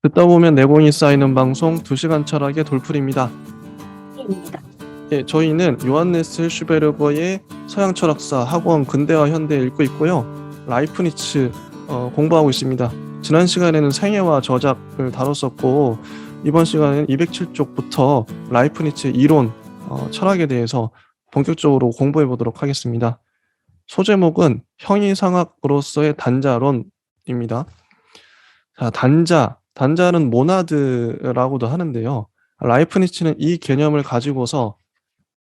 듣다 보면 내공이 쌓이는 방송 2시간 철학의 돌풀입니다. 입니다. 예, 저희는 요한네스 슈베르거의 서양 철학사 학원 근대화 현대 읽고 있고요. 라이프니츠 공부하고 있습니다. 지난 시간에는 생애와 저작을 다뤘었고 이번 시간에는 207쪽부터 라이프니츠 이론 철학에 대해서 본격적으로 공부해 보도록 하겠습니다. 소제목은 형이상학으로서의 단자론입니다. 자, 단자는 모나드라고도 하는데요. 라이프니츠는 이 개념을 가지고서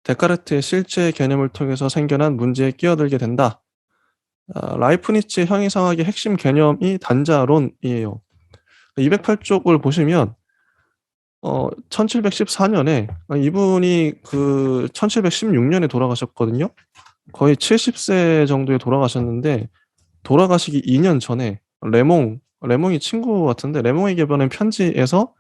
데카르트의 실제 개념을 통해서 생겨난 문제에 끼어들게 된다. 라이프니츠의 형이상학의 핵심 개념이 단자론이에요. 208쪽을 보시면 1714년에 이분이 1716년에 돌아가셨거든요. 거의 70세 정도에 돌아가셨는데 돌아가시기 2년 전에 레몽이 친구 같은데 레몽에게 보낸 편지에서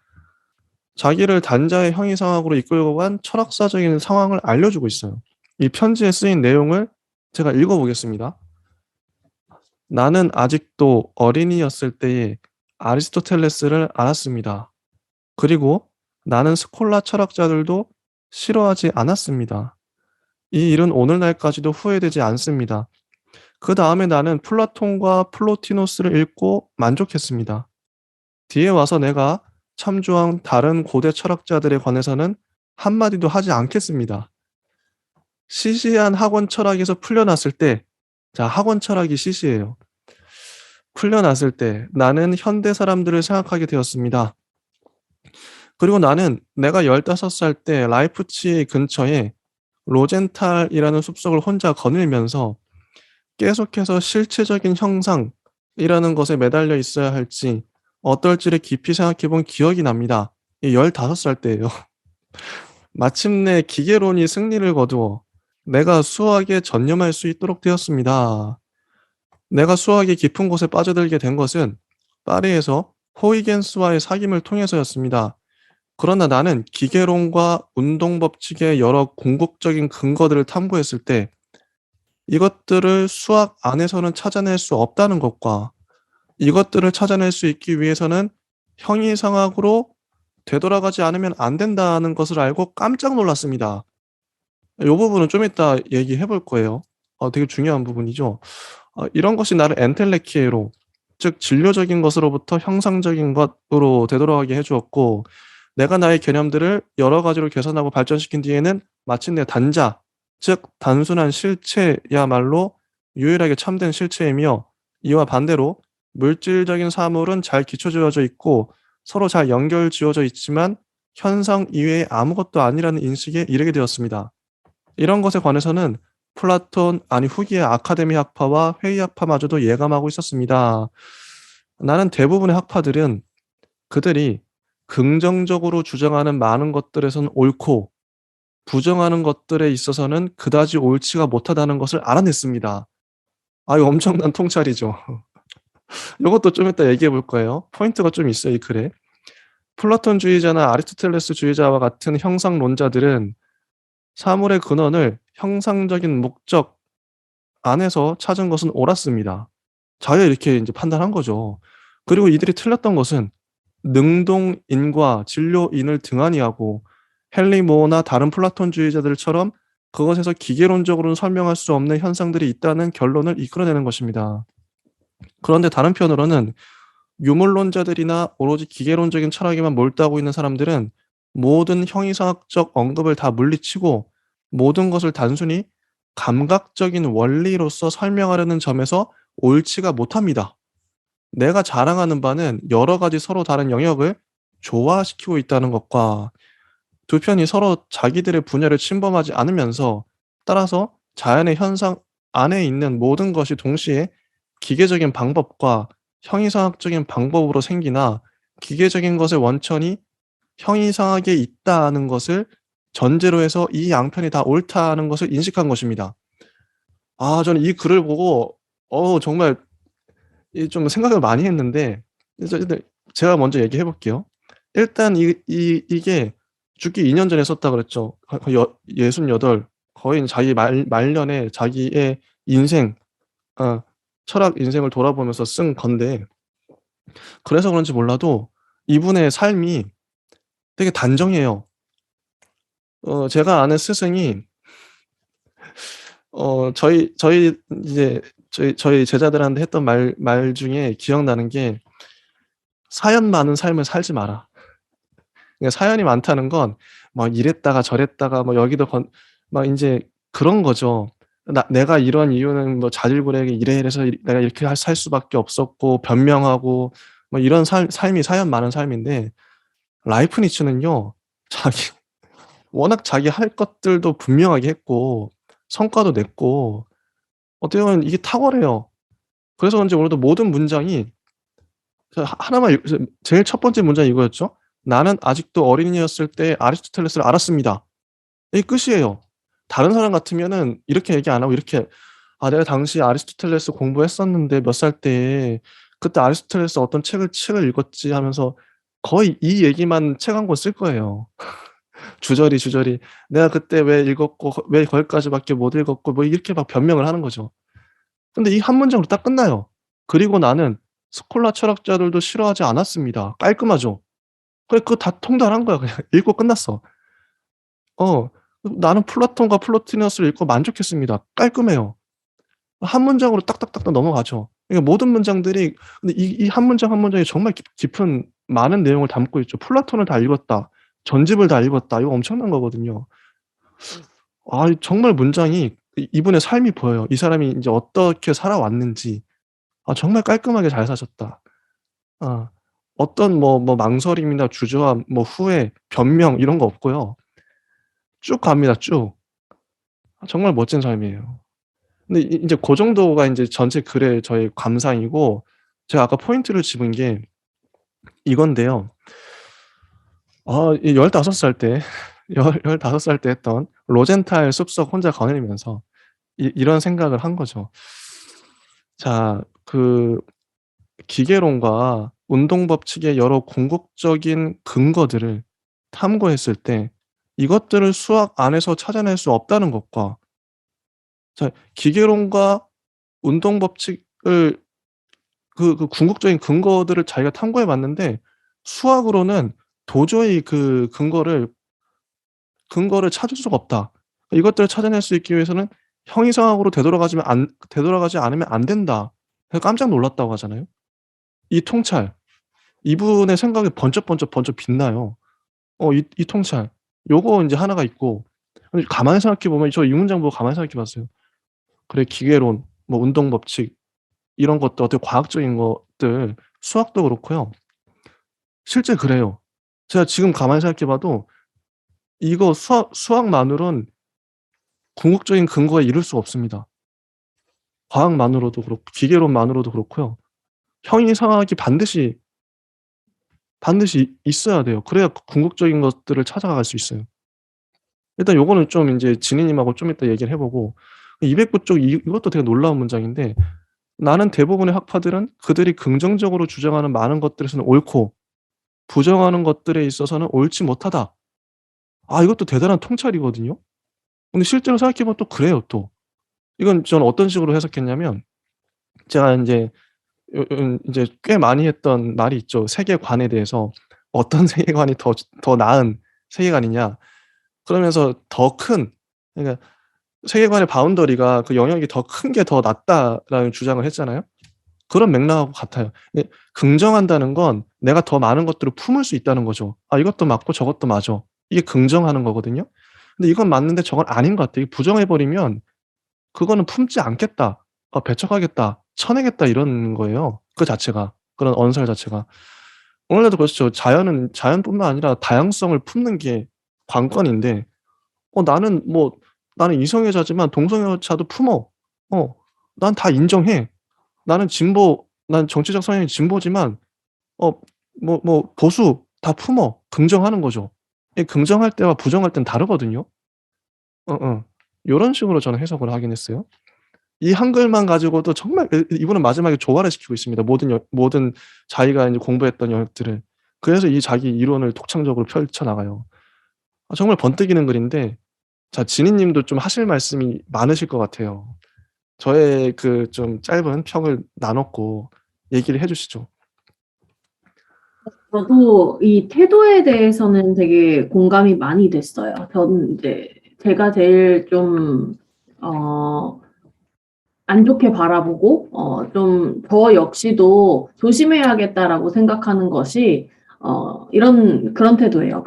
자기를 단자의 형이상학으로 이끌고 간 철학사적인 상황을 알려주고 있어요. 이 편지에 쓰인 내용을 제가 읽어보겠습니다. 나는 아직도 어린이였을 때에 아리스토텔레스를 알았습니다. 그리고 나는 스콜라 철학자들도 싫어하지 않았습니다. 이 일은 오늘날까지도 후회되지 않습니다. 그 다음에 나는 플라톤과 플로티노스를 읽고 만족했습니다. 뒤에 와서 내가 참조한 다른 고대 철학자들에 관해서는 한마디도 하지 않겠습니다. 시시한 학원 철학에서 풀려났을 때, 자, 학원 철학이 시시해요. 풀려났을 때 나는 현대 사람들을 생각하게 되었습니다. 그리고 나는 내가 15살 때 라이프치 근처에 로젠탈이라는 숲속을 혼자 거닐면서 계속해서 실체적인 형상이라는 것에 매달려 있어야 할지 어떨지를 깊이 생각해 본 기억이 납니다. 15살 때예요. 마침내 기계론이 승리를 거두어 내가 수학에 전념할 수 있도록 되었습니다. 내가 수학의 깊은 곳에 빠져들게 된 것은 파리에서 호이겐스와의 사귐을 통해서였습니다. 그러나 나는 기계론과 운동 법칙의 여러 궁극적인 근거들을 탐구했을 때 이것들을 수학 안에서는 찾아낼 수 없다는 것과 이것들을 찾아낼 수 있기 위해서는 형이상학으로 되돌아가지 않으면 안 된다는 것을 알고 깜짝 놀랐습니다. 이 부분은 좀 이따 얘기해 볼 거예요. 되게 중요한 부분이죠. 이런 것이 나를 엔텔레키에로, 즉 진료적인 것으로부터 형상적인 것으로 되돌아가게 해주었고 내가 나의 개념들을 여러 가지로 개선하고 발전시킨 뒤에는 마침내 단자, 즉 단순한 실체야말로 유일하게 참된 실체이며 이와 반대로 물질적인 사물은 잘 기초지어져 있고 서로 잘 연결 지어져 있지만 현상 이외에 아무것도 아니라는 인식에 이르게 되었습니다. 이런 것에 관해서는 플라톤 아니 후기의 아카데미 학파와 회의 학파마저도 예감하고 있었습니다. 나는 대부분의 학파들은 그들이 긍정적으로 주장하는 많은 것들에선 옳고 부정하는 것들에 있어서는 그다지 옳지가 못하다는 것을 알아냈습니다. 이거 엄청난 통찰이죠. 이것도 좀 이따 얘기해 볼 거예요. 포인트가 좀 있어요, 이 글에. 플라톤주의자나 아리스토텔레스주의자와 같은 형상론자들은 사물의 근원을 형상적인 목적 안에서 찾은 것은 옳았습니다. 자기가 이렇게 이제 판단한 거죠. 그리고 이들이 틀렸던 것은 능동인과 진료인을 등한히하고 헨리 모어나 다른 플라톤주의자들처럼 그것에서 기계론적으로는 설명할 수 없는 현상들이 있다는 결론을 이끌어내는 것입니다. 그런데 다른 편으로는 유물론자들이나 오로지 기계론적인 철학에만 몰두하고 있는 사람들은 모든 형이상학적 언급을 다 물리치고 모든 것을 단순히 감각적인 원리로서 설명하려는 점에서 옳지가 못합니다. 내가 자랑하는 바는 여러 가지 서로 다른 영역을 조화시키고 있다는 것과 두 편이 서로 자기들의 분야를 침범하지 않으면서 따라서 자연의 현상 안에 있는 모든 것이 동시에 기계적인 방법과 형이상학적인 방법으로 생기나 기계적인 것의 원천이 형이상하게 있다는 것을 전제로 해서 이 양편이 다 옳다는 것을 인식한 것입니다. 저는 이 글을 보고 정말 좀 생각을 많이 했는데 일단 제가 먼저 얘기해 볼게요. 일단 이게 죽기 2년 전에 썼다 그랬죠. 68 거의 자기 말년에 자기의 인생 철학 인생을 돌아보면서 쓴 건데 그래서 그런지 몰라도 이분의 삶이 되게 단정해요. 제가 아는 스승이 저희 이제 저희 제자들한테 했던 말 중에 기억나는 게 "사연 많은 삶을 살지 마라." 그러니까 사연이 많다는 건 막 이랬다가 저랬다가 뭐 여기도 막 인제 그런 거죠. 내가 이런 이유는 뭐 자질구레하게 이래서 내가 이렇게 살 수밖에 없었고 변명하고 뭐 이런 삶이 사연 많은 삶인데 라이프니츠는요. 자기 워낙 자기 할 것들도 분명하게 했고 성과도 냈고 어떻게 보면 이게 탁월해요. 그래서 그런지 오늘도 모든 문장이 하나만 제일 첫 번째 문장이 이거였죠. "나는 아직도 어린이였을 때 아리스토텔레스를 알았습니다." 이게 끝이에요. 다른 사람 같으면은 이렇게 얘기 안 하고 이렇게 "아 내가 당시에 아리스토텔레스 공부했었는데 몇 살 때에 그때 아리스토텔레스 어떤 책을 읽었지." 하면서 거의 이 얘기만 책 한 권 쓸 거예요. 주저리 "내가 그때 왜 읽었고 왜 거기까지밖에 못 읽었고." 뭐 이렇게 막 변명을 하는 거죠. 근데 이 한 문장으로 딱 끝나요. "그리고 나는 스콜라 철학자들도 싫어하지 않았습니다." 깔끔하죠. 그래 그거 다 통달한 거야 그냥. 읽고 끝났어. 어. "나는 플라톤과 플로티너스를 읽고 만족했습니다." 깔끔해요. 한 문장으로 딱딱딱딱 넘어가죠. 그러니까 모든 문장들이 근데 이 한 문장 한 문장이 정말 깊은 많은 내용을 담고 있죠. 플라톤을 다 읽었다. 전집을 다 읽었다. 이거 엄청난 거거든요. 정말 문장이 이분의 삶이 보여요. 이 사람이 인제 어떻게 살아왔는지. 정말 깔끔하게 잘 사셨다. 아 어떤 망설임이나 주저함, 후회, 변명 이런 거 없고요. 쭉 갑니다 쭉. 정말 멋진 삶이에요. 근데 인제 고 정도가 인제 전체 글의 저의 감상이고 제가 아까 포인트를 집은 게 이건데요. 이 15살 때 15살 때 했던 로젠탈 숲속 혼자 거닐면서 이런 생각을 한 거죠. 자 기계론과 운동 법칙의 여러 궁극적인 근거들을 탐구했을 때 이것들을 수학 안에서 찾아낼 수 없다는 것과 기계론과 운동 법칙을 궁극적인 근거들을 자기가 탐구해 봤는데 수학으로는 도저히 그 근거를 찾을 수가 없다. 이것들을 찾아낼 수 있기 위해서는 "형이상학으로 되돌아가지 않으면 안 된다." 그래서 깜짝 놀랐다고 하잖아요. 이 통찰. 이분의 생각이 번쩍 빛나요. 이 통찰. 요거 인제 하나가 있고 근데 가만히 생각해 보면 저 이 문장 보고 가만히 생각해 봤어요. 그래 기계론, 운동 법칙 이런 것들 어떻게 과학적인 것들 수학도 그렇고요. 실제 그래요. 제가 지금 가만히 생각해 봐도 이거 수학만으론 궁극적인 근거에 이를 수가 없습니다. 과학만으로도 그렇고 기계론만으로도 그렇고요. 형이상학이 반드시 있어야 돼요. 그래야 궁극적인 것들을 찾아갈 수 있어요. 일단 요거는 좀 인제 진희 님하고 좀 이따 얘기를 해 보고 209쪽 이것도 되게 놀라운 문장인데 "나는 대부분의 학파들은 그들이 긍정적으로 주장하는 많은 것들에서는 옳고 부정하는 것들에 있어서는 옳지 못하다." 이것도 대단한 통찰이거든요. 근데 실제로 생각해 보면 또 그래요 또. 이건 저는 어떤 식으로 해석했냐면 제가 인제 인제 꽤 많이 했던 말이 있죠. 세계관에 대해서 어떤 세계관이 더 나은 세계관이냐. 그러면서 더 큰 그러니까 세계관의 바운더리가 그 영역이 더 큰 게 더 낫다라는 주장을 했잖아요. 그런 맥락하고 같아요. 긍정한다는 건 내가 더 많은 것들을 품을 수 있다는 거죠. 이것도 맞고 저것도 맞아. 이게 긍정하는 거거든요. 근데 이건 맞는데 저건 아닌 것 같아. 이 부정해 버리면 그거는 품지 않겠다. 배척하겠다. 쳐내겠다 이런 거예요 그 자체가. 그런 언설 자체가. 오늘날도 그렇죠. 자연뿐만 아니라 다양성을 품는 게 관건인데 나는 이성애자지만 동성애자도 품어. 어 난 다 인정해. 난 정치적 성향이 진보지만 어 보수 다 품어. 긍정하는 거죠. 긍정할 때와 부정할 땐 다르거든요. 요런 식으로 저는 해석을 하긴 했어요. 이 한글만 가지고도 정말 이분은 마지막에 조화를 시키고 있습니다. 모든 자기가 인제 공부했던 영역들을. 그래서 이 자기 이론을 독창적으로 펼쳐 나가요. 정말 번뜩이는 글인데 진희 님도 좀 하실 말씀이 많으실 것 같아요. 저의 그 좀 짧은 평을 나눴고 얘기를 해 주시죠. 저도 이 태도에 대해서는 되게 공감이 많이 됐어요. 저는 이제 제가 제일 좀, 어, 안 좋게 바라보고, 좀, 저 역시도 조심해야겠다라고 생각하는 것이, 그런 태도예요.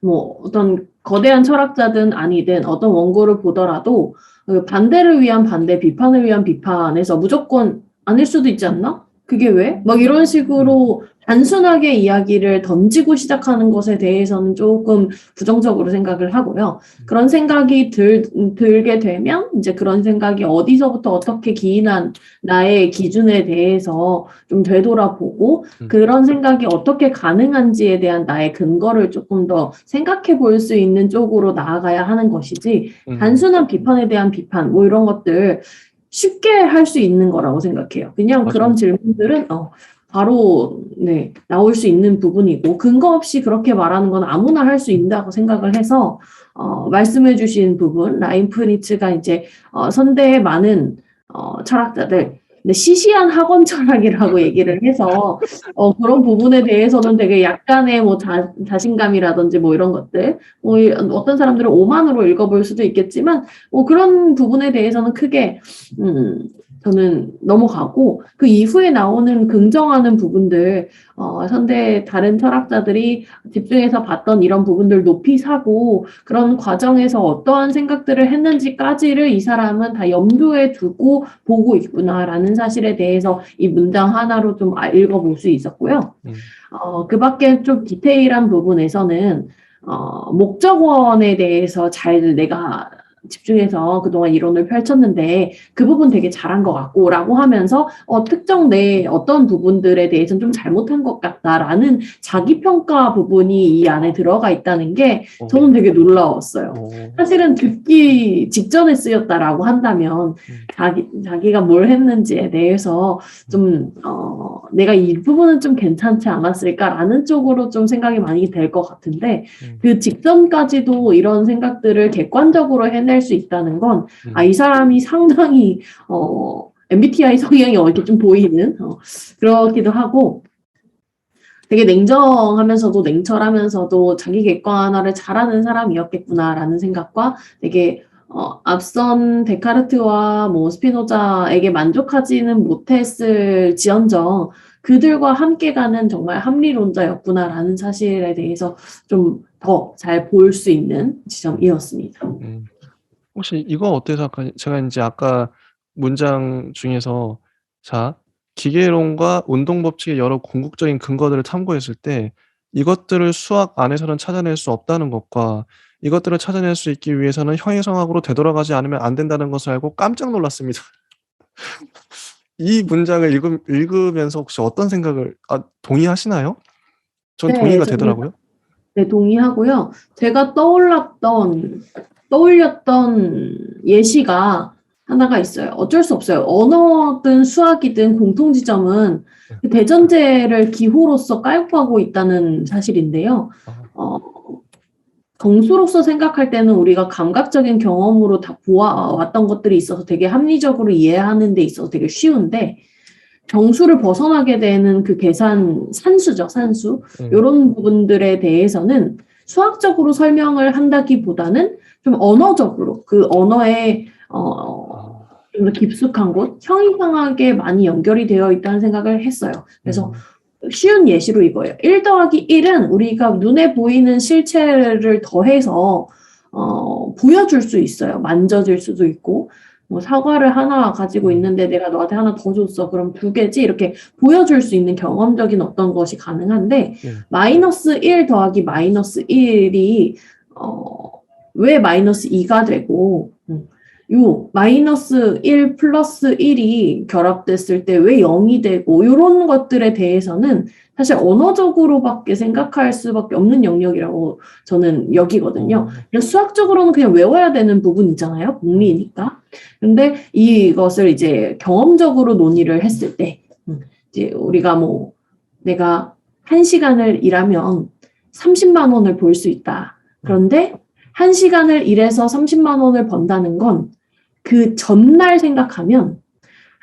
뭐, 어떤 거대한 철학자든 아니든 어떤 원고를 보더라도, 그 반대를 위한 반대, 비판을 위한 비판에서 무조건 아닐 수도 있지 않나? 그게 왜? 막 이런 식으로 단순하게 이야기를 던지고 시작하는 것에 대해서는 조금 부정적으로 생각을 하고요. 그런 생각이 들게 되면 이제 그런 생각이 어디서부터 어떻게 기인한 나의 기준에 대해서 좀 되돌아보고 그런 생각이 어떻게 가능한지에 대한 나의 근거를 조금 더 생각해 볼 수 있는 쪽으로 나아가야 하는 것이지 단순한 비판에 대한 비판 뭐 이런 것들 쉽게 할 수 있는 거라고 생각해요. 그냥 그런 맞아요. 질문들은 바로 네, 나올 수 있는 부분이고 근거 없이 그렇게 말하는 건 아무나 할 수 있다고 생각을 해서 말씀해 주신 부분 라인프리츠가 이제 선대의 많은 철학자들 근데 시시한 학원 철학이라고 얘기를 해서 그런 부분에 대해서는 되게 약간의 뭐 자신감이라든지 뭐 이런 것들 뭐 어떤 사람들은 오만으로 읽어볼 수도 있겠지만 뭐 그런 부분에 대해서는 크게 저는 넘어가고 그 이후에 나오는 긍정하는 부분들 현대 다른 철학자들이 집중해서 봤던 이런 부분들 높이 사고 그런 과정에서 어떠한 생각들을 했는지까지를 이 사람은 다 염두에 두고 보고 있구나라는 사실에 대해서 이 문장 하나로 좀 읽어볼 수 있었고요. 그 밖에 좀 디테일한 부분에서는 목적원에 대해서 잘 내가 집중해서 그동안 이론을 펼쳤는데 그 부분 되게 잘한 것 같고 라고 하면서 특정 내 어떤 부분들에 대해서는 좀 잘못한 것 같다라는 자기평가 부분이 이 안에 들어가 있다는 게 저는 되게 놀라웠어요. 사실은 듣기 직전에 쓰였다라고 한다면 자기가 뭘 했는지에 대해서 좀 내가 이 부분은 좀 괜찮지 않았을까라는 쪽으로 좀 생각이 많이 될 것 같은데 그 직전까지도 이런 생각들을 객관적으로 해낼 수 있다는 건 이 사람이 상당히 MBTI 성향이 이렇게 좀 보이는 그렇기도 하고 되게 냉정하면서도 냉철하면서도 자기 객관화를 잘하는 사람이었겠구나라는 생각과 되게 앞선 데카르트와 뭐 스피노자에게 만족하지는 못했을지언정 그들과 함께 가는 정말 합리론자였구나라는 사실에 대해서 좀 더 잘 볼 수 있는 지점이었습니다. 혹시 이거 어떻게 생각하세요? 제가 인제 아까 문장 중에서 자 기계론과 운동 법칙의 여러 궁극적인 근거들을 탐구했을 때 이것들을 수학 안에서는 찾아낼 수 없다는 것과 이것들을 찾아낼 수 있기 위해서는 형이성학으로 되돌아가지 않으면 안 된다는 것을 알고 깜짝 놀랐습니다. 이 문장을 읽으면서 혹시 어떤 생각을 동의하시나요? 전 네, 동의가 저는 되더라고요. 네, 동의하고요. 제가 떠올렸던 예시가 하나가 있어요. 어쩔 수 없어요. 언어든 수학이든 공통지점은 그 대전제를 기호로서 깔고 가고 있다는 사실인데요. 어, 정수로서 생각할 때는 우리가 감각적인 경험으로 다 보아왔던 것들이 있어서 되게 합리적으로 이해하는 데 있어서 되게 쉬운데 정수를 벗어나게 되는 그 계산 산수죠, 산수. 이런 부분들에 대해서는 수학적으로 설명을 한다기보다는 좀 언어적으로 그 언어의 좀 더 깊숙한 곳, 형이상하게 많이 연결이 되어 있다는 생각을 했어요. 그래서 쉬운 예시로 이거예요. 1 더하기 1은 우리가 눈에 보이는 실체를 더해서 보여줄 수 있어요. 만져질 수도 있고 뭐 사과를 하나 가지고 있는데 내가 너한테 하나 더 줬어. 그럼 2개지? 이렇게 보여줄 수 있는 경험적인 어떤 것이 가능한데 마이너스 1 더하기 마이너스 1이 왜 마이너스 2가 되고 요 마이너스 1 플러스 1이 결합됐을 때 왜 0이 되고 이런 것들에 대해서는 사실 언어적으로밖에 생각할 수밖에 없는 영역이라고 저는 여기거든요. 그래서 수학적으로는 그냥 외워야 되는 부분이잖아요. 공리니까. 근데 이것을 이제 경험적으로 논의를 했을 때 이제 우리가 뭐 내가 1시간을 일하면 30만 원을 벌 수 있다. 그런데 1시간을 일해서 30만 원을 번다는 건 그 전날 생각하면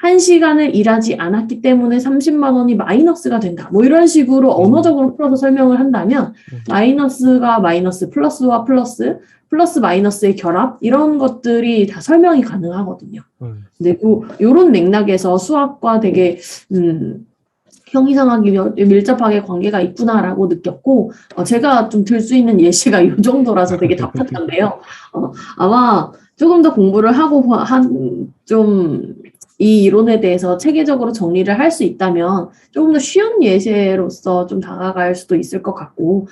1시간을 일하지 않았기 때문에 30만 원이 마이너스가 된다. 뭐 이런 식으로 언어적으로 풀어서 설명을 한다면 마이너스가 마이너스, 플러스와 플러스, 플러스 마이너스의 결합 이런 것들이 다 설명이 가능하거든요. 근데 요런 맥락에서 수학과 되게 형이상하게 밀접하게 관계가 있구나라고 느꼈고 제가 좀 들 수 있는 예시가 이 정도라서 되게 답답한데요. 아마 조금 더 공부를 하고 좀 이 이론에 대해서 체계적으로 정리를 할 수 있다면 조금 더 쉬운 예시로서 좀 다가갈 수도 있을 것 같고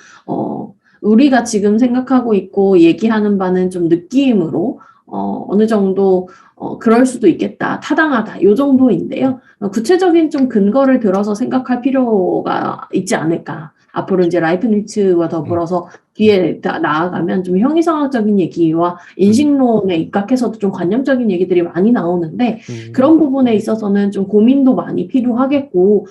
우리가 지금 생각하고 있고 얘기하는 바는 좀 느낌으로 어느 정도 그럴 수도 있겠다, 타당하다, 요 정도인데요. 구체적인 좀 근거를 들어서 생각할 필요가 있지 않을까. 앞으로 이제 라이프니츠와 더불어서 뒤에 나아가면 좀 형이상학적인 얘기와 인식론에 입각해서도 좀 관념적인 얘기들이 많이 나오는데 그런 부분에 있어서는 좀 고민도 많이 필요하겠고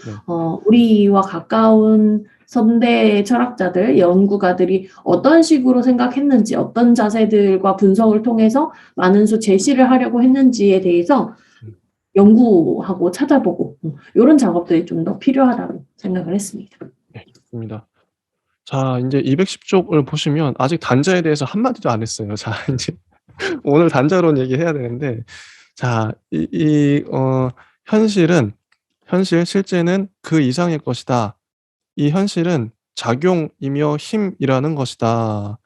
우리와 가까운 선대 철학자들, 연구가들이 어떤 식으로 생각했는지, 어떤 자세들과 분석을 통해서 많은 수 제시를 하려고 했는지에 대해서 연구하고 찾아보고 이런 작업들이 좀 더 필요하다고 생각을 했습니다. 네, 좋습니다. 자, 이제 210쪽을 보시면 아직 단자에 대해서 한마디도 안 했어요. 자, 이제 오늘 단자론 얘기해야 되는데, 자, 현실은, 실제는 그 이상의 것이다. 이 현실은 작용이며 힘이라는 것이다.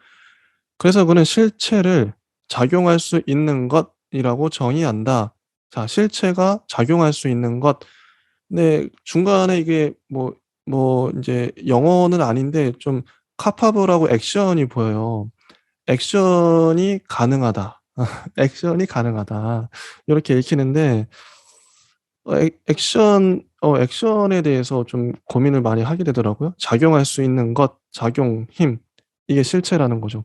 그래서 그는 실체를 작용할 수 있는 것이라고 정의한다. 자, 실체가 작용할 수 있는 것. 네, 중간에 이게 이제 영어는 아닌데 좀 카파블하고 액션이 보여요. 액션이 가능하다. 액션이 가능하다. 이렇게 읽히는데 액션에 대해서 좀 고민을 많이 하게 되더라고요. 작용할 수 있는 것, 작용, 힘. 이게 실체라는 거죠.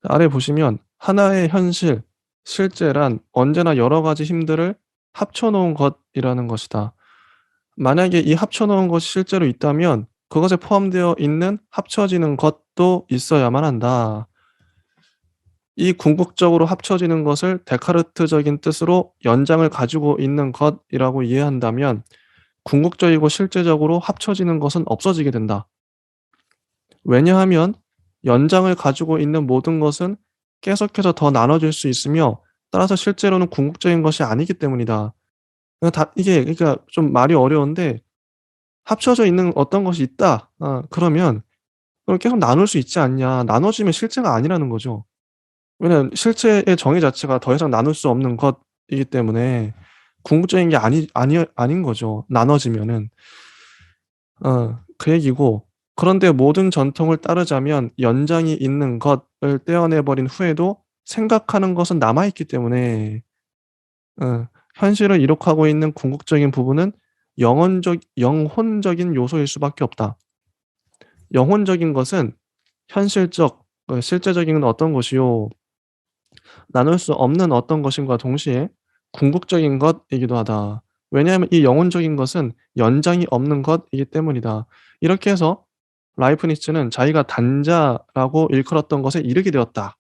아래 보시면 하나의 현실, 실제란 언제나 여러 가지 힘들을 합쳐 놓은 것이라는 것이다. 만약에 이 합쳐 놓은 것이 실제로 있다면 그것에 포함되어 있는 합쳐지는 것도 있어야만 한다. 이 궁극적으로 합쳐지는 것을 데카르트적인 뜻으로 연장을 가지고 있는 것이라고 이해한다면 궁극적이고 실제적으로 합쳐지는 것은 없어지게 된다. 왜냐하면 연장을 가지고 있는 모든 것은 계속해서 더 나눠질 수 있으며 따라서 실제로는 궁극적인 것이 아니기 때문이다. 이게 그러니까 좀 말이 어려운데 합쳐져 있는 어떤 것이 있다. 그러면 그걸 계속 나눌 수 있지 않냐. 나눠지면 실체가 아니라는 거죠. 왜냐하면 실체의 정의 자체가 더 이상 나눌 수 없는 것이기 때문에 궁극적인 게 아닌 거죠, 나눠지면은. 그 얘기고, 그런데 모든 전통을 따르자면 연장이 있는 것을 떼어내 버린 후에도 생각하는 것은 남아 있기 때문에 현실을 이룩하고 있는 궁극적인 부분은 영혼적인 요소일 수밖에 없다. 영혼적인 것은 실제적인 어떤 것이요, 나눌 수 없는 어떤 것임과 동시에 궁극적인 것이기도 하다. 왜냐하면 이 영혼적인 것은 연장이 없는 것이기 때문이다. 이렇게 해서 라이프니츠는 자기가 단자라고 일컬었던 것에 이르게 되었다.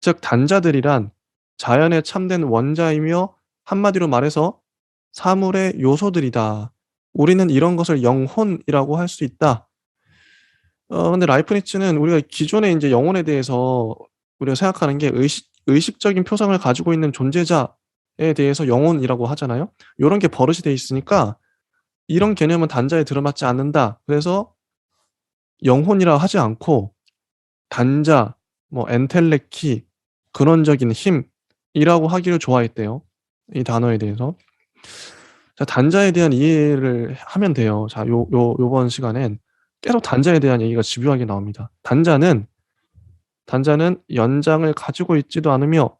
즉 단자들이란 자연의 참된 원자이며 한마디로 말해서 사물의 요소들이다. 우리는 이런 것을 영혼이라고 할 수 있다. 근데 라이프니츠는 우리가 기존에 인제 영혼에 대해서 우리가 생각하는 게 의식적인 표상을 가지고 있는 존재자에 대해서 영혼이라고 하잖아요. 요런 게 버릇이 돼 있으니까 이런 개념은 단자에 들어맞지 않는다. 그래서 영혼이라 하지 않고 단자, 엔텔레키, 근원적인 힘이라고 하기를 좋아했대요, 이 단어에 대해서. 자, 단자에 대한 이해를 하면 돼요. 자, 요번 시간엔 계속 단자에 대한 얘기가 집요하게 나옵니다. 단자는 연장을 가지고 있지도 않으며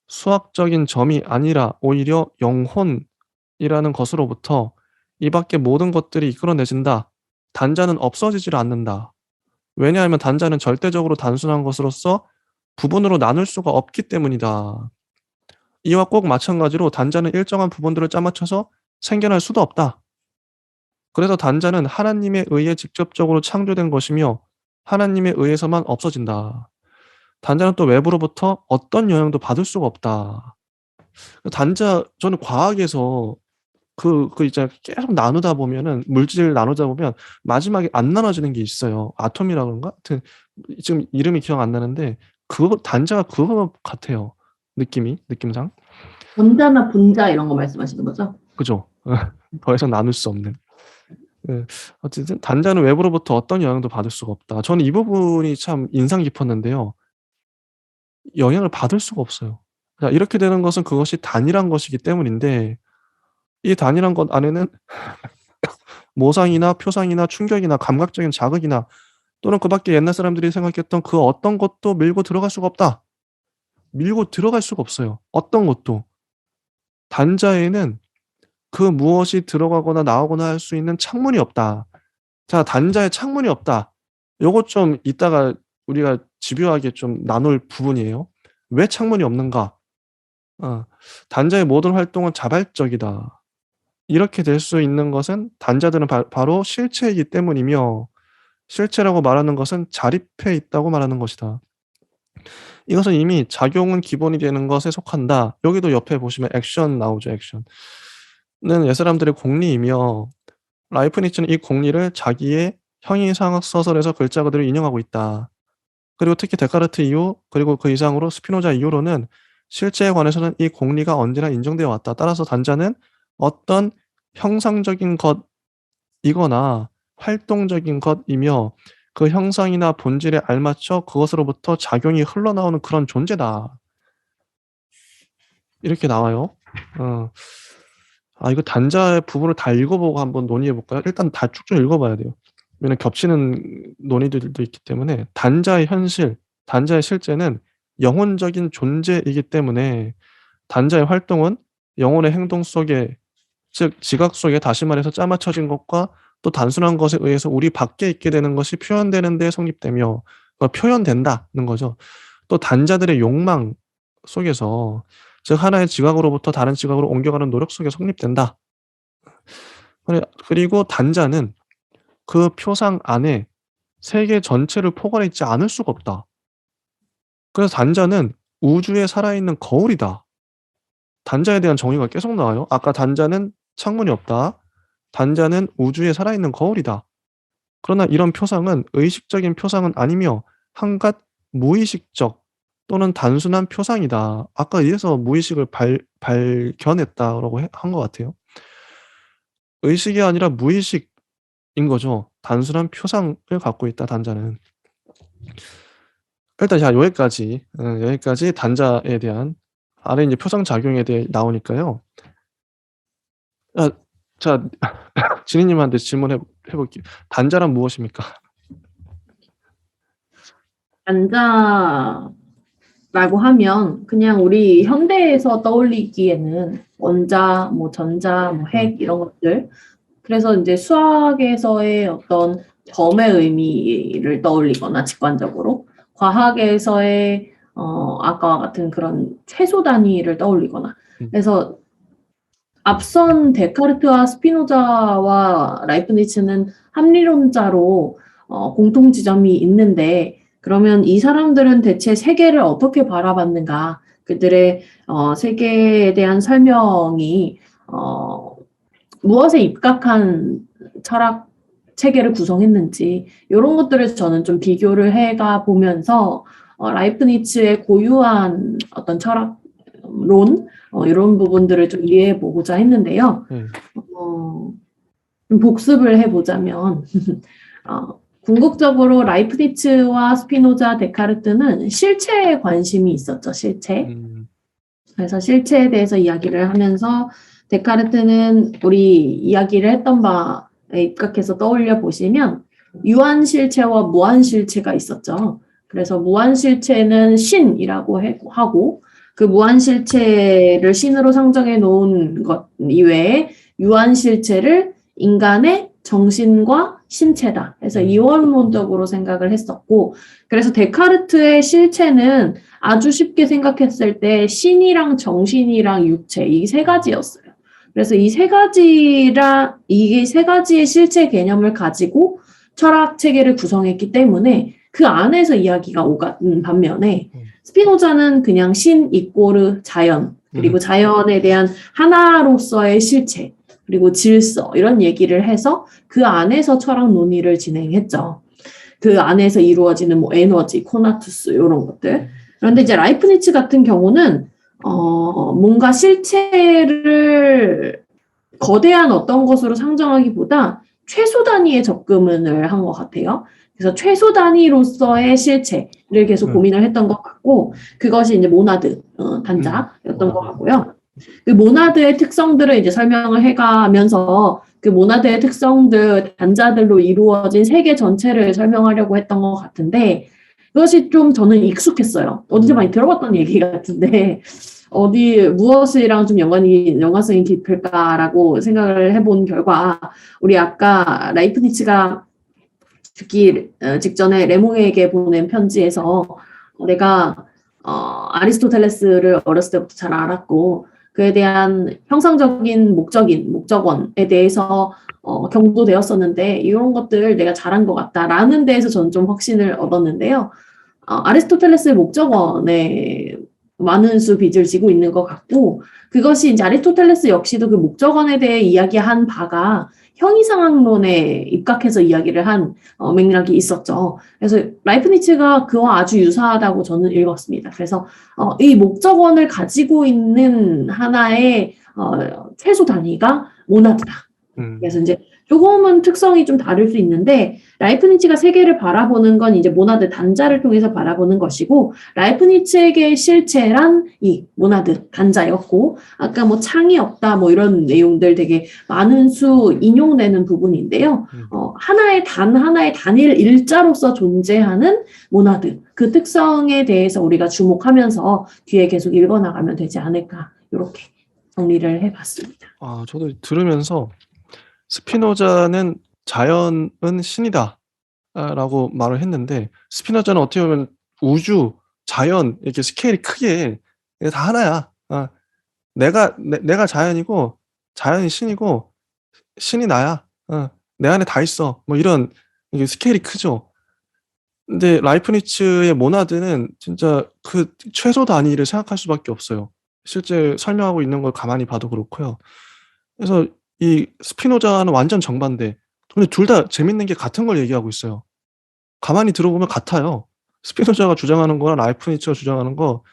수학적인 점이 아니라 오히려 영혼이라는 것으로부터 이 밖의 모든 것들이 이끌어내진다. 단자는 없어지질 않는다. 왜냐하면 단자는 절대적으로 단순한 것으로서 부분으로 나눌 수가 없기 때문이다. 이와 꼭 마찬가지로 단자는 일정한 부분들을 짜맞춰서 생겨날 수도 없다. 그래서 단자는 하나님에 의해 직접적으로 창조된 것이며 하나님에 의해서만 없어진다. 단자는 또 외부로부터 어떤 영향도 받을 수가 없다. 저는 과학에서 이제 계속 나누다 보면은, 물질 나누다 보면 마지막에 안 나눠지는 게 있어요. 아톰이라 그런가? 하여튼 지금 이름이 기억 안 나는데, 단자가 그거 같아요. 느낌상. 전자나 분자 이런 거 말씀하시는 거죠? 그죠? 더 이상 나눌 수 없는. 예. 어쨌든 단자는 외부로부터 어떤 영향도 받을 수가 없다. 저는 이 부분이 참 인상 깊었는데요. 영향을 받을 수가 없어요. 자, 이렇게 되는 것은 그것이 단일한 것이기 때문인데, 이 단일한 것 안에는 모상이나 표상이나 충격이나 감각적인 자극이나, 또는 그 밖에 옛날 사람들이 생각했던 그 어떤 것도 밀고 들어갈 수가 없다. 밀고 들어갈 수가 없어요. 어떤 것도. 단자에는 그 무엇이 들어가거나 나오거나 할 수 있는 창문이 없다. 자, 단자에 창문이 없다. 요거 좀 이따가 우리가 집요하게 좀 나눌 부분이에요. 왜 창문이 없는가? 어, 단자의 모든 활동은 자발적이다. 이렇게 될 수 있는 것은 단자들은 바로 실체이기 때문이며, 실체라고 말하는 것은 자립해 있다고 말하는 것이다. 이것은 이미 작용은 기본이 되는 것에 속한다. 여기도 옆에 보시면 액션 나오죠, 액션은 옛사람들의 공리이며, 라이프니츠는 이 공리를 자기의 형이상학 서설에서 글자 그대로 인용하고 있다. 그리고 특히 데카르트 이후, 그리고 그 이상으로 스피노자 이후로는 실제에 관해서는 이 공리가 언제나 인정되어 왔다. 따라서 단자는 어떤 형상적인 것이거나 활동적인 것이며, 그 형상이나 본질에 알맞춰 그것으로부터 작용이 흘러나오는 그런 존재다. 이렇게 나와요. 이거 단자의 부분을 다 읽어보고 한번 논의해 볼까요? 일단 다 쭉쭉 읽어봐야 돼요. 왜냐면 겹치는 논의들도 있기 때문에. 단자의 현실, 단자의 실제는 영혼적인 존재이기 때문에, 단자의 활동은 영혼의 행동 속에, 즉 지각 속에, 다시 말해서 짜맞춰진 것과 또 단순한 것에 의해서 우리 밖에 있게 되는 것이 표현되는 데 성립되며, 표현된다는 거죠. 또 단자들의 욕망 속에서, 즉 하나의 지각으로부터 다른 지각으로 옮겨가는 노력 속에 성립된다. 그리고 단자는 그 표상 안에 세계 전체를 포괄해 있지 않을 수가 없다. 그래서 단자는 우주에 살아있는 거울이다. 단자에 대한 정의가 계속 나와요. 아까 단자는 창문이 없다. 단자는 우주에 살아있는 거울이다. 그러나 이런 표상은 의식적인 표상은 아니며 한갓 무의식적 또는 단순한 표상이다. 아까 이래서 무의식을 발견했다라고 한 것 같아요. 의식이 아니라 무의식인 거죠. 단순한 표상을 갖고 있다, 단자는. 일단 자, 여기까지 단자에 대한, 아래 이제 표상 작용에 대해 나오니까요. 자, 진희님한테 질문해 볼게요. 단자란 무엇입니까? 단자라고 하면 그냥 우리 현대에서 떠올리기에는 원자, 뭐 전자, 뭐 핵 이런 것들. 그래서 이제 수학에서의 어떤 점의 의미를 떠올리거나 직관적으로, 과학에서의 아까와 같은 그런 최소 단위를 떠올리거나. 그래서 앞선 데카르트와 스피노자와 라이프니츠는 합리론자로 공통 지점이 있는데, 그러면 이 사람들은 대체 세계를 어떻게 바라봤는가? 그들의 세계에 대한 설명이 무엇에 입각한 철학 체계를 구성했는지, 이런 것들을 저는 좀 비교를 해가 보면서 라이프니츠의 고유한 어떤 철학론, 이런 부분들을 좀 이해해 보고자 했는데요. 좀 복습을 해보자면 궁극적으로 라이프니츠와 스피노자, 데카르트는 실체에 관심이 있었죠. 실체. 그래서 실체에 대해서 이야기를 하면서, 데카르트는 우리 이야기를 했던 바에 입각해서 떠올려 보시면 유한실체와 무한실체가 있었죠. 그래서 무한실체는 신이라고 하고, 그 무한실체를 신으로 상정해 놓은 것 이외에 유한실체를 인간의 정신과 신체다. 그래서 이원론적으로 생각을 했었고, 그래서 데카르트의 실체는 아주 쉽게 생각했을 때 신이랑 정신이랑 육체, 이 세 가지였어요. 그래서 이 세 가지의 실체 개념을 가지고 철학 체계를 구성했기 때문에 그 안에서 이야기가 오가는 반면에, 스피노자는 그냥 신 이꼬르 자연, 그리고 자연에 대한 하나로서의 실체, 그리고 질서, 이런 얘기를 해서 그 안에서 철학 논의를 진행했죠. 그 안에서 이루어지는 뭐 에너지, 코나투스, 이런 것들. 그런데 이제 라이프니츠 같은 경우는, 뭔가 실체를 거대한 어떤 것으로 상정하기보다 최소 단위의 접근을 한 것 같아요. 그래서 최소 단위로서의 실체를 계속 고민을 했던 것 같고, 그것이 이제 모나드, 단자였던 것 같고요. 그 모나드의 특성들을 이제 설명을 해가면서 그 모나드의 특성들, 단자들로 이루어진 세계 전체를 설명하려고 했던 것 같은데, 그것이 좀 저는 익숙했어요. 어디서 많이 들어봤던 얘기 같은데, 무엇이랑 좀 연관성이 깊을까라고 생각을 해본 결과, 우리 아까 라이프니츠가 죽기 직전에 레몽에게 보낸 편지에서 내가 아리스토텔레스를 어렸을 때부터 잘 알았고, 그에 대한 형상적인 목적원에 대해서 경도되었었는데, 이런 것들 내가 잘한 것 같다라는 데에서 저는 좀 확신을 얻었는데요. 아리스토텔레스의 목적원에 많은 수 빚을 지고 있는 것 같고, 그것이 이제 아리스토텔레스 역시도 그 목적원에 대해 이야기한 바가 형이상학론에 입각해서 이야기를 한 맥락이 있었죠. 그래서 라이프니츠가 그와 아주 유사하다고 저는 읽었습니다. 그래서 이 목적원을 가지고 있는 하나의 최소 단위가 모나드다. 그래서 이제 조금은 특성이 좀 다를 수 있는데, 라이프니츠가 세계를 바라보는 건 이제 모나드 단자를 통해서 바라보는 것이고, 라이프니츠에게 실체란 이 모나드 단자였고, 아까 뭐 창이 없다 뭐 이런 내용들 되게 많은 수 인용되는 부분인데요. 하나의 단일 일자로서 존재하는 모나드, 그 특성에 대해서 우리가 주목하면서 뒤에 계속 읽어나가면 되지 않을까, 이렇게 정리를 해봤습니다. 저도 들으면서 스피노자는 자연은 신이다 라고 말을 했는데, 스피노자는 어떻게 보면 우주, 자연, 이렇게 스케일이 크게 다 하나야. 내가 자연이고 자연이 신이고 신이 나야. 내 안에 다 있어. 뭐 이런, 이게 스케일이 크죠. 근데 라이프니츠의 모나드는 진짜 그 최소 단위를 생각할 수밖에 없어요. 실제 설명하고 있는 걸 가만히 봐도 그렇고요. 그래서 이 스피노자는 완전 정반대. 근데 둘 다 재밌는 게 같은 걸 얘기하고 있어요. 가만히 들어보면 같아요. 스피노자가 주장하는 거랑 라이프니츠가 주장하는 거,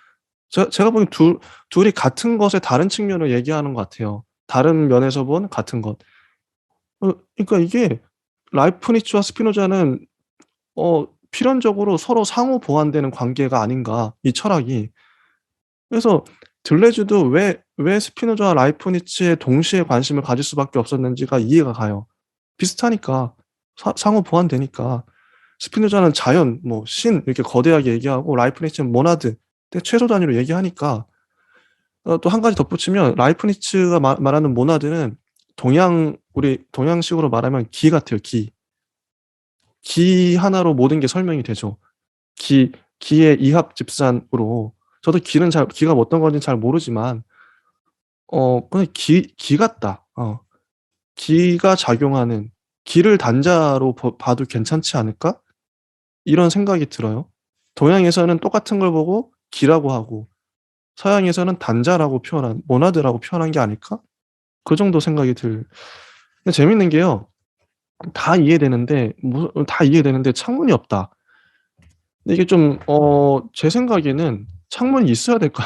제가 보기엔 둘이 같은 것의 다른 측면을 얘기하는 것 같아요. 다른 면에서 본 같은 것. 그러니까 이게 라이프니츠와 스피노자는 필연적으로 서로 상호 보완되는 관계가 아닌가, 이 철학이. 그래서 들레즈도 왜 스피노자와 라이프니츠에 동시에 관심을 가질 수밖에 없었는지가 이해가 가요. 비슷하니까. 상호 보완되니까. 스피노자는 자연, 뭐 신 이렇게 거대하게 얘기하고, 라이프니츠는 모나드, 최소 단위로 얘기하니까. 또 한 가지 덧붙이면, 라이프니츠가 말하는 모나드는 우리 동양식으로 말하면 기 같아요. 기 하나로 모든 게 설명이 되죠. 기의 이합 집산으로. 저도 기가 어떤 건지 잘 모르지만, 그냥 기 같다. 기가 작용하는, 기를 단자로 봐도 괜찮지 않을까? 이런 생각이 들어요. 동양에서는 똑같은 걸 보고 기라고 하고, 서양에서는 단자라고 모나드라고 표현한 게 아닐까? 그 정도 생각이 근데 재밌는 게요. 다 이해되는데 창문이 없다. 근데 이게 좀, 제 생각에는 창문이 있어야 될 거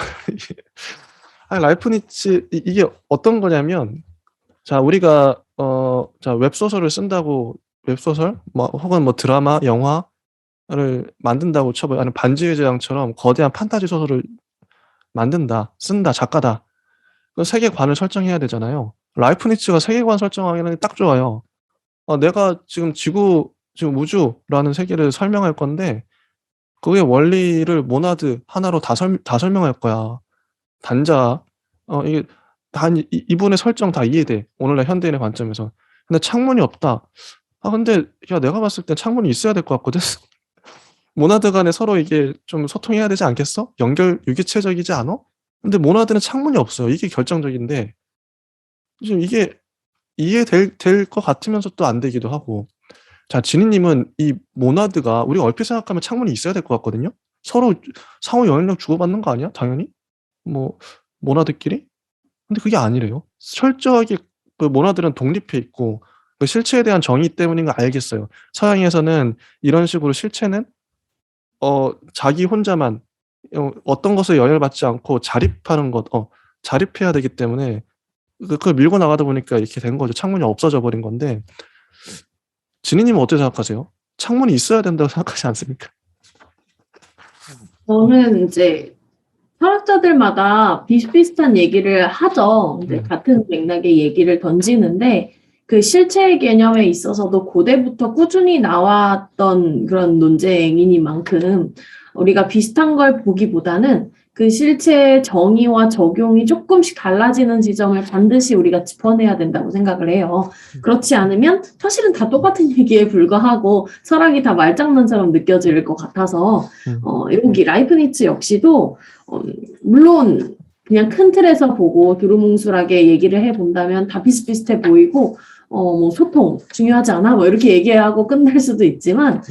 아니, 라이프니츠, 이게 어떤 거냐면, 자, 우리가, 웹소설을 쓴다고, 웹소설? 뭐, 혹은 뭐 드라마, 영화를 만든다고 쳐봐요. 아니면 반지의 제왕처럼 거대한 판타지 소설을 쓴다, 작가다. 그 세계관을 설정해야 되잖아요. 라이프니츠가 세계관 설정하기는 딱 좋아요. 내가 지금 지금 우주라는 세계를 설명할 건데, 그게 원리를 모나드 하나로 다 설명할 거야. 단자. 이게 이분의 설정 다 이해돼. 오늘날 현대인의 관점에서. 근데 창문이 없다. 근데 야, 내가 봤을 땐 창문이 있어야 될 것 같거든. 모나드 간에 서로 이게 좀 소통해야 되지 않겠어? 유기체적이지 않아? 근데 모나드는 창문이 없어요. 이게 결정적인데, 지금 이게 이해될 것 같으면서 또 안 되기도 하고. 자, 지니님은 이 모나드가, 우리가 얼핏 생각하면 창문이 있어야 될 것 같거든요. 서로 상호 영향력 주고받는 거 아니야? 당연히. 뭐 모나드끼리? 근데 그게 아니래요. 철저하게 그 모나드는 독립해 있고 그 실체에 대한 정의 때문인 거 알겠어요. 서양에서는 이런 식으로 실체는 자기 혼자만 어떤 것에 영향을 받지 않고 자립하는 것 자립해야 되기 때문에 그걸 밀고 나가다 보니까 이렇게 된 거죠. 창문이 없어져 버린 건데 지니님은 어떻게 생각하세요? 창문이 있어야 된다고 생각하지 않습니까? 저는 이제 철학자들마다 비슷비슷한 얘기를 하죠. 이제 같은 맥락의 얘기를 던지는데 그 실체 개념에 있어서도 고대부터 꾸준히 나왔던 그런 논쟁이니만큼 우리가 비슷한 걸 보기보다는 그 실체의 정의와 적용이 조금씩 달라지는 지점을 반드시 우리가 짚어내야 된다고 생각을 해요. 그렇지 않으면 사실은 다 똑같은 얘기에 불과하고 철학이 다 말장난처럼 느껴질 것 같아서 여기 라이프니츠 역시도 물론 그냥 큰 틀에서 보고 두루뭉술하게 얘기를 해본다면 다 비슷비슷해 보이고 뭐 소통 중요하지 않아? 뭐 이렇게 얘기하고 끝날 수도 있지만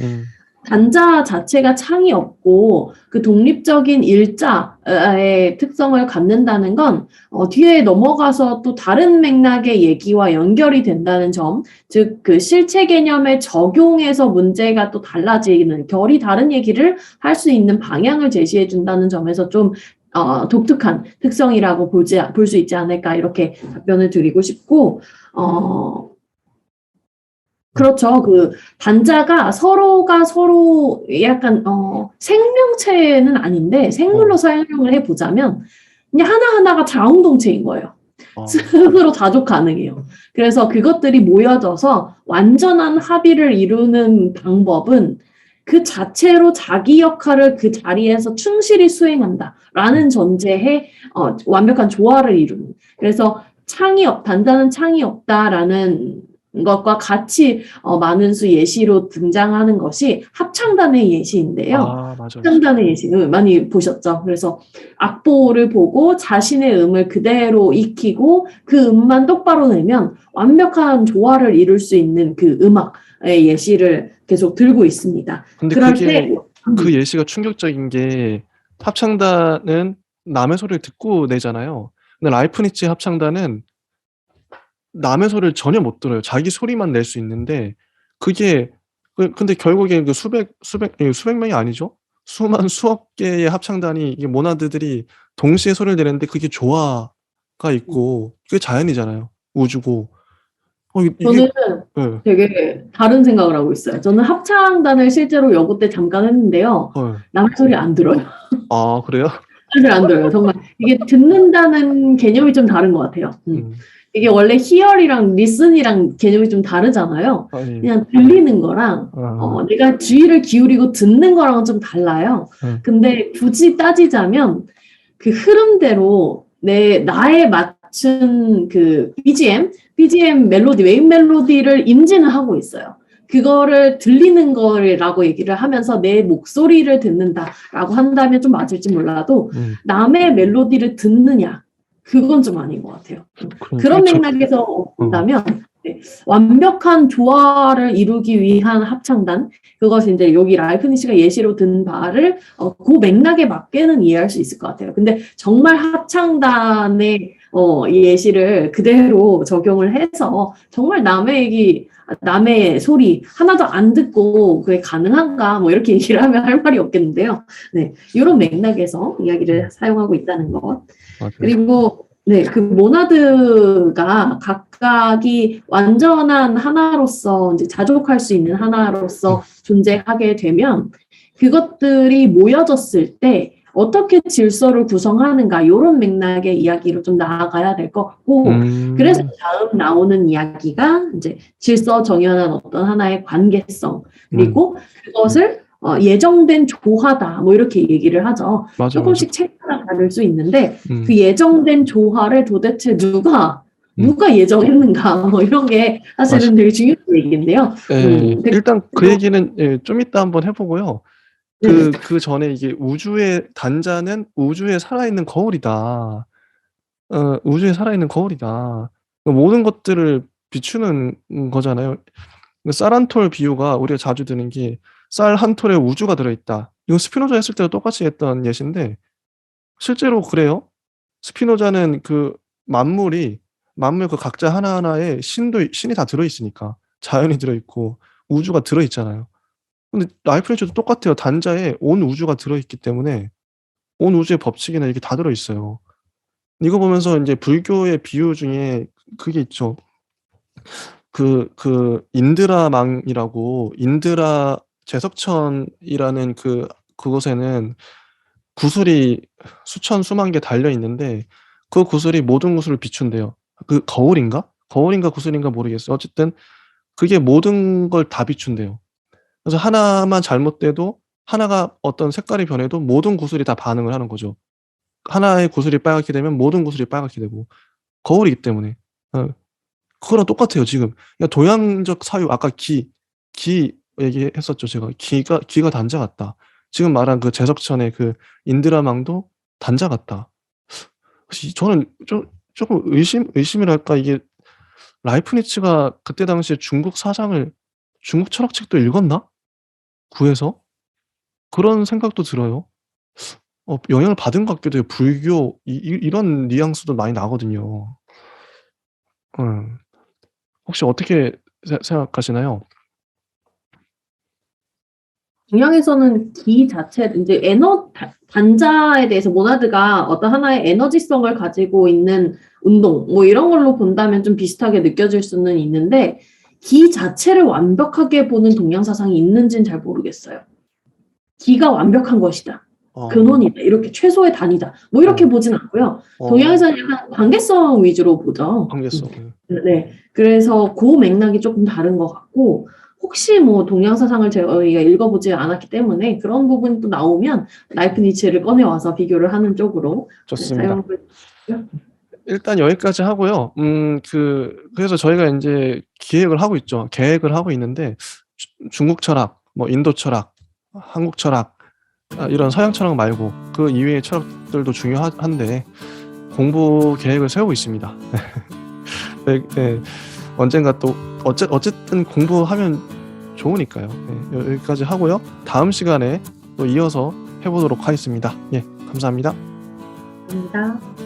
단자 자체가 창이 없고 그 독립적인 일자의 특성을 갖는다는 건 뒤에 넘어가서 또 다른 맥락의 얘기와 연결이 된다는 점, 즉 그 실체 개념의 적용에서 문제가 또 달라지는 결이 다른 얘기를 할 수 있는 방향을 제시해 준다는 점에서 좀 독특한 특성이라고 볼 수 있지 않을까 이렇게 답변을 드리고 싶고 그렇죠. 그 단자가 서로가 서로 약간 생명체는 아닌데 생물로 설명을 해보자면 그냥 하나하나가 자웅동체인 거예요. 스스로 자족 가능해요. 그래서 그것들이 모여져서 완전한 합의를 이루는 방법은 그 자체로 자기 역할을 그 자리에서 충실히 수행한다라는 전제에 완벽한 조화를 이루는. 그래서 단자는 창이 없다라는 것과 같이 많은 수 예시로 등장하는 것이 합창단의 예시인데요. 맞아요. 합창단의 예시는 많이 보셨죠. 그래서 악보를 보고 자신의 음을 그대로 익히고 그 음만 똑바로 내면 완벽한 조화를 이룰 수 있는 그 음악의 예시를 계속 들고 있습니다. 근데 그럴 그게 때 그 예시가 충격적인 게 합창단은 남의 소리를 듣고 내잖아요. 근데 라이프니츠의 합창단은 남의 소리를 전혀 못 들어요. 자기 소리만 낼 수 있는데 그게 근데 결국에 그 수백 명이 아니죠. 수억 개의 합창단이 이게 모나드들이 동시에 소리를 내는데 그게 조화가 있고 그게 자연이잖아요. 우주고. 이게 저는 예. 되게 다른 생각을 하고 있어요. 저는 합창단을 실제로 여고 때 잠깐 했는데요. 남의 소리 안 들어요. 그래요? 사실 안 들어요. 정말 이게 듣는다는 개념이 좀 다른 것 같아요. 이게 원래 hear이랑 listen이랑 개념이 좀 다르잖아요. 예. 그냥 들리는 거랑 내가 주의를 기울이고 듣는 거랑은 좀 달라요. 근데 굳이 따지자면 그 흐름대로 나에 맞춘 그 BGM 멜로디, 웨이브 멜로디를 인지는 하고 있어요. 그거를 들리는 거라고 얘기를 하면서 내 목소리를 듣는다라고 한다면 좀 맞을지 몰라도 남의 멜로디를 듣느냐 그건 좀 아닌 것 같아요. 그런 맥락에서 본다면 완벽한 조화를 이루기 위한 합창단 그것이 이제 여기 라이프니츠가 예시로 든 바를 그 맥락에 맞게는 이해할 수 있을 것 같아요. 근데 정말 합창단의 예시를 그대로 적용을 해서 정말 남의 소리 하나도 안 듣고 그게 가능한가 뭐 이렇게 얘기를 하면 할 말이 없겠는데요. 네, 이런 맥락에서 이야기를 사용하고 있다는 것. 맞아요. 그리고 그 모나드가 각각이 완전한 하나로서 이제 자족할 수 있는 하나로서 존재하게 되면 그것들이 모여졌을 때 어떻게 질서를 구성하는가 이런 맥락의 이야기로 좀 나아가야 될 것 같고 그래서 다음 나오는 이야기가 이제 질서 정연한 어떤 하나의 관계성 그리고 그것을 예정된 조화다 뭐 이렇게 얘기를 하죠. 조금씩 책마다 다를 수 있는데 그 예정된 조화를 도대체 누가 예정했는가 뭐 이런 게 사실은 되게 중요한 얘기인데요. 일단 그 얘기는 좀 이따 한번 해보고요. 그 전에 이게 단자는 우주에 살아있는 거울이다. 우주에 살아있는 거울이다. 모든 것들을 비추는 거잖아요. 쌀 한 톨 비유가 우리가 자주 드는 게 쌀 한 톨에 우주가 들어있다. 이거 스피노자 했을 때도 똑같이 했던 예시인데 실제로 그래요. 스피노자는 그 만물 그 각자 하나하나에 신이 다 들어있으니까. 자연이 들어있고 우주가 들어있잖아요. 근데 라이프니츠도 똑같아요. 단자에 온 우주가 들어있기 때문에 온 우주의 법칙이나 이게 다 들어있어요. 이거 보면서 이제 불교의 비유 중에 그게 있죠. 그 인드라망이라고 인드라 제석천이라는 그곳에는 구슬이 수천 수만 개 달려 있는데 그 구슬이 모든 구슬을 비춘대요. 그 거울인가? 거울인가 구슬인가 모르겠어요. 어쨌든 그게 모든 걸 다 비춘대요. 그래서 하나만 잘못돼도 하나가 어떤 색깔이 변해도 모든 구슬이 다 반응을 하는 거죠. 하나의 구슬이 빨갛게 되면 모든 구슬이 빨갛게 되고 거울이기 때문에. 어, 그거랑 똑같아요, 지금. 그러니까 동양적 사유 아까 기 얘기했었죠, 제가. 기가 단자 같다. 지금 말한 그 제석천의 그 인드라망도 단자 같다. 저는 조금 의심이랄까 이게 라이프니츠가 그때 당시에 중국 철학책도 읽었나? 구해서? 그런 생각도 들어요. 영향을 받은 것 같기도 해요. 불교 이런 뉘앙스도 많이 나거든요. 혹시 어떻게 생각하시나요? 동양에서는 기 자체, 이제 단자에 대해서 모나드가 어떤 하나의 에너지성을 가지고 있는 운동, 뭐 이런 걸로 본다면 좀 비슷하게 느껴질 수는 있는데, 기 자체를 완벽하게 보는 동양 사상이 있는지는 잘 모르겠어요. 기가 완벽한 것이다. 근원이다. 이렇게 최소의 단위다. 뭐 이렇게 보진 않고요. 동양에서는 약간 관계성 위주로 보죠. 관계성. 네. 그래서 그 맥락이 조금 다른 것 같고, 혹시 뭐 동양 사상을 저희가 읽어보지 않았기 때문에 그런 부분이 또 나오면 라이프니츠를 꺼내와서 비교를 하는 쪽으로 좋습니다. 일단 여기까지 하고요. 그래서 저희가 이제 계획을 하고 있는데 중국 철학, 뭐 인도 철학, 한국 철학, 이런 서양 철학 말고 그 이외의 철학들도 중요한데 공부 계획을 세우고 있습니다. 네, 언젠가 또 어쨌든 공부하면 좋으니까요. 네, 여기까지 하고요. 다음 시간에 또 이어서 해보도록 하겠습니다. 예, 감사합니다. 감사합니다.